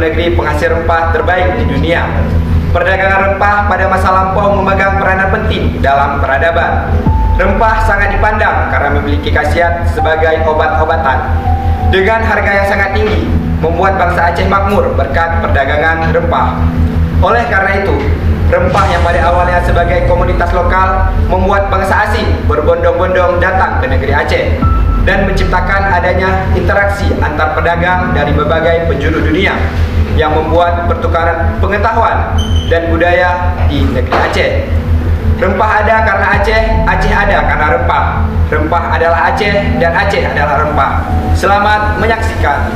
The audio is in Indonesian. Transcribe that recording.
negeri penghasil rempah terbaik di dunia. Perdagangan rempah pada masa lampau memegang peranan penting dalam peradaban. Rempah sangat dipandang karena memiliki khasiat sebagai obat-obatan. Dengan harga yang sangat tinggi, membuat bangsa Aceh makmur berkat perdagangan rempah. Oleh karena itu, rempah yang pada awalnya sebagai komoditas lokal membuat bangsa asing berbondong-bondong datang ke negeri Aceh dan menciptakan adanya interaksi antar pedagang dari berbagai penjuru dunia yang membuat pertukaran pengetahuan dan budaya di negeri Aceh. Rempah ada karena Aceh, Aceh ada karena rempah. Rempah adalah Aceh dan Aceh adalah rempah. Selamat menyaksikan.